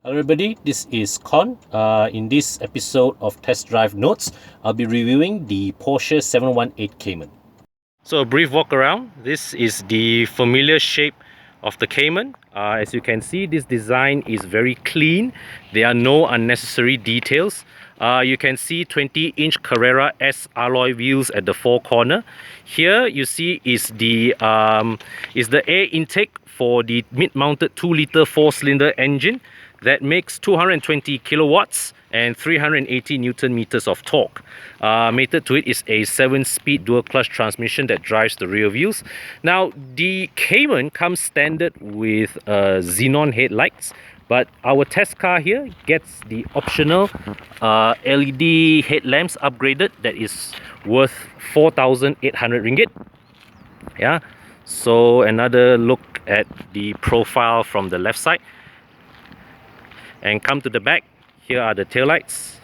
Hello everybody, this is Con. In this episode of Test Drive Notes, I'll be reviewing the Porsche 718 Cayman. So a brief walk around. This is the familiar shape of the Cayman. As you can see, this design is very clean. There are no unnecessary details. You can see 20-inch Carrera S alloy wheels at the four corner. Here you see is the air intake for the mid-mounted 2-liter 4-cylinder engine that makes 220 kilowatts and 380 Newton meters of torque. Mated to it is a 7-speed dual clutch transmission that drives the rear wheels. Now the Cayman comes standard with xenon headlights, but our test car here gets the optional LED headlamps upgraded that is worth 4,800 ringgit. Yeah, so another look at the profile from the left side. And come to the back, here are the taillights.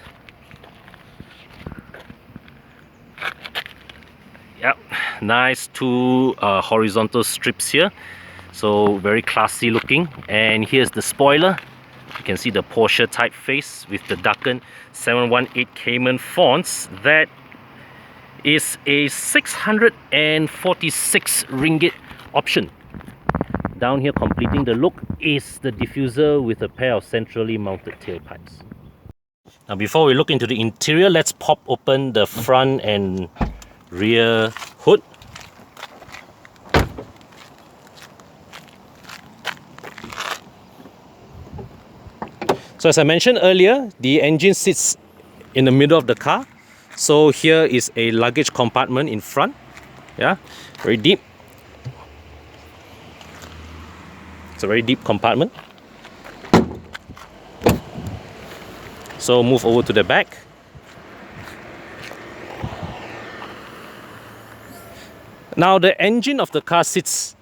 Yep, nice two horizontal strips here. So very classy looking. And here's the spoiler. You can see the Porsche typeface with the darkened 718 Cayman fonts. That is a 646 ringgit option. Down here completing the look is the diffuser with a pair of centrally mounted tailpipes. Now before we look into the interior, let's pop open the front and rear hood. So as I mentioned earlier, the engine sits in the middle of the car. So here is a luggage compartment in front. Yeah, very deep. It's a very deep compartment. So move over to the back. Now the engine of the car sits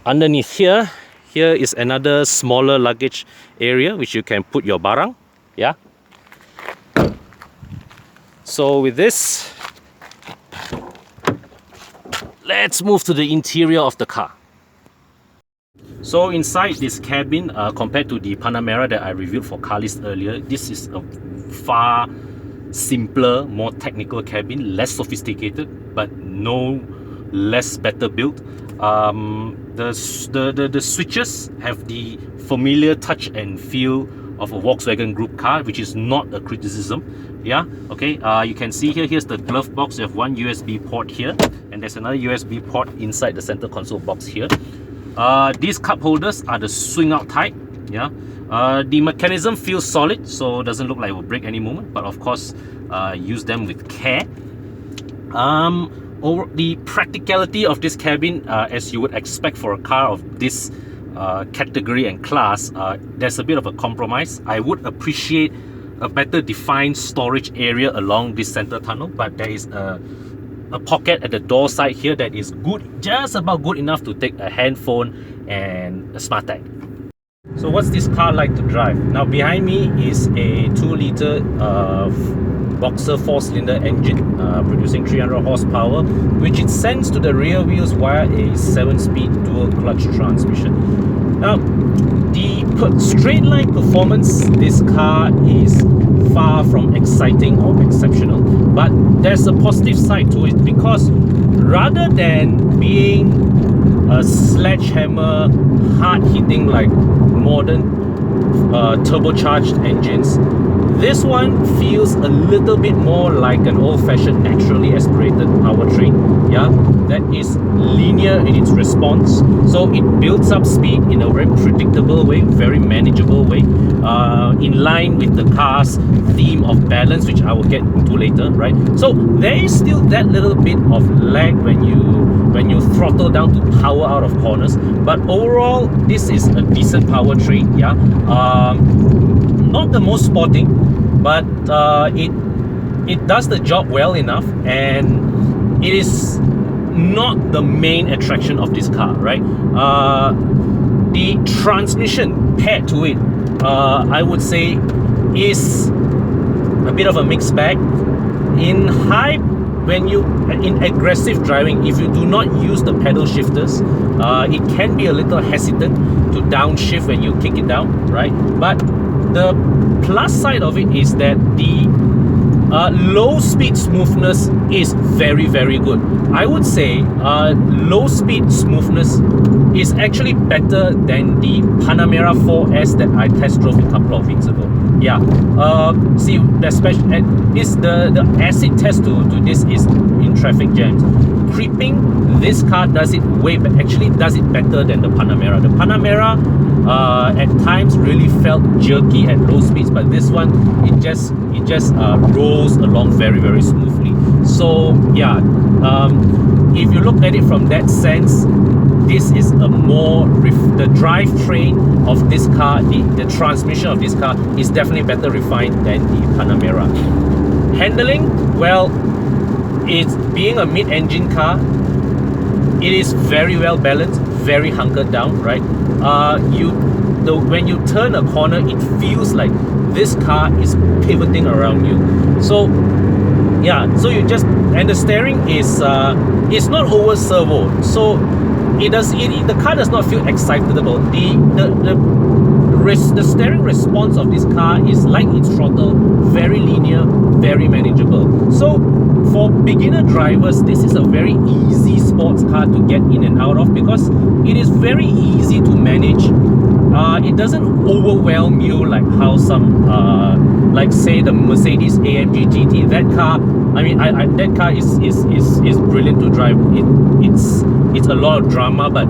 underneath here. Here is another smaller luggage area which you can put your barang. Yeah. So with this, let's move to the interior of the car. So inside this cabin, compared to the Panamera that I reviewed for Carlist earlier, this is a far simpler, more technical cabin, less sophisticated, but no less better built. The switches have the familiar touch and feel of a Volkswagen Group car, which is not a criticism. Yeah, okay. You can see here's the glove box. You have one USB port here, and there's another USB port inside the center console box here. These cup holders are the swing out type. Yeah, the mechanism feels solid, so doesn't look like it will break any moment, but of course use them with care. Over the practicality of this cabin, as you would expect for a car of this category and class, there's a bit of a compromise. I would appreciate a better defined storage area along this center tunnel, but there is a pocket at the door side here that is good, just about good enough to take a handphone and a smart tag. So what's this car like to drive? Now behind me is a 2-liter boxer 4-cylinder engine producing 300 horsepower, which it sends to the rear wheels via a 7-speed dual clutch transmission. Now the straight line performance, this car is far from exciting or exceptional, but there's a positive side to it, because rather than being a sledgehammer, hard-hitting like modern turbocharged engines, this one feels a little bit more like an old-fashioned naturally aspirated powertrain. Yeah, that is linear in its response, so it builds up speed in a very predictable way, very manageable way, in line with the car's theme of balance, which I will get into later, right? So there is still that little bit of lag when you throttle down to power out of corners, but overall this is a decent powertrain. Yeah, not the most sporting, but it does the job well enough, and it is not the main attraction of this car, right? The transmission paired to it, I would say, is a bit of a mixed bag. In aggressive driving, if you do not use the pedal shifters, it can be a little hesitant to downshift when you kick it down, right? But The plus side of it is that the low speed smoothness is very, very good. I would say low speed smoothness is actually better than the Panamera 4S that I test drove a couple of weeks ago. Yeah, see, the acid test to this is in traffic jams. Creeping, this car does it actually does it better than the Panamera. The Panamera at times really felt jerky at low speeds, but this one it just rolls along very, very smoothly. So yeah, if you look at it from that sense, this is a more the drivetrain of this car, the transmission of this car is definitely better refined than the Panamera. Handling, well, it's being a mid-engine car, it is very well balanced, very hunkered down, right? When you turn a corner, it feels like this car is pivoting around you. So yeah, so you just, and the steering is it's not over servo, so the car does not feel excitable. The steering response of this car is like its throttle, very linear, very manageable. So for beginner drivers, this is a very easy sports car to get in and out of because it is very easy to manage. It doesn't overwhelm you like how some like say the Mercedes AMG GT. That car, I mean, that car is brilliant to drive. It's a lot of drama, but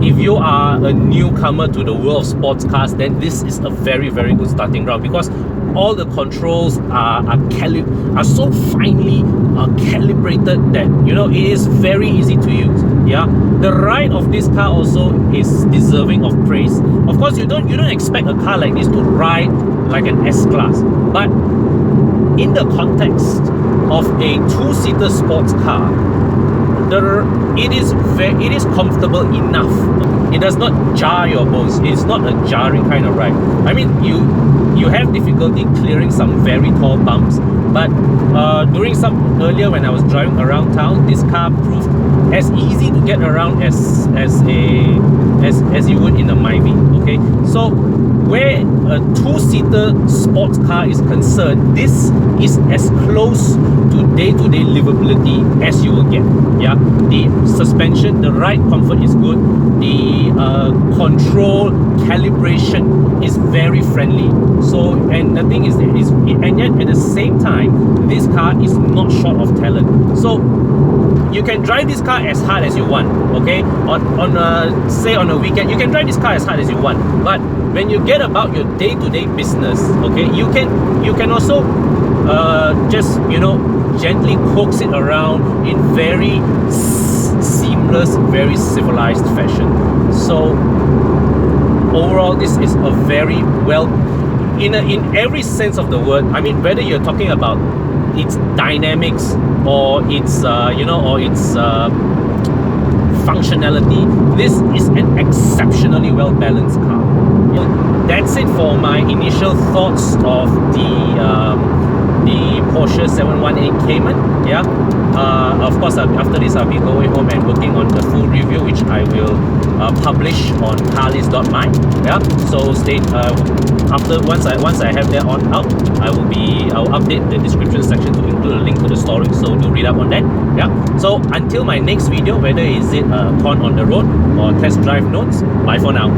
if you are a newcomer to the world of sports cars, then this is a very, very good starting ground because all the controls are so finely calibrated that, you know, it is very easy to use. Yeah, the ride of this car also is deserving of praise. Of course, you don't expect a car like this to ride like an S-Class, but in the context of a two-seater sports car, it is comfortable enough. It does not jar your bones. It's not a jarring kind of ride. I mean, you have difficulty clearing some very tall bumps, but earlier when I was driving around town, this car proved as easy to get around as you would in a Myvi. Okay, so where a two-seater sports car is concerned, this is as close to day-to-day livability as you will get. Yeah, the suspension, the ride comfort is good. The control calibration is very friendly. So, and the thing is that and yet at the same time, this car is not short of talent. So you can drive this car as hard as you want. Okay, say on a weekend, you can drive this car as hard as you want. But when you get about your day-to-day business, okay, you can also just, you know, gently coax it around in very seamless, very civilized fashion. So overall, this is a very well, in every sense of the word. I mean, whether you're talking about its dynamics or its functionality, this is an exceptionally well balanced car. That's it for my initial thoughts of the Porsche 718 Cayman. Yeah, of course, after this I'll be going home and working on the full review, which I will publish on Carlist.my. Yeah, so stay once I have that out, I'll update the description section to include a link to the story, so do read up on that. Yeah, so until my next video, whether is it con on the road or test drive notes, bye for now.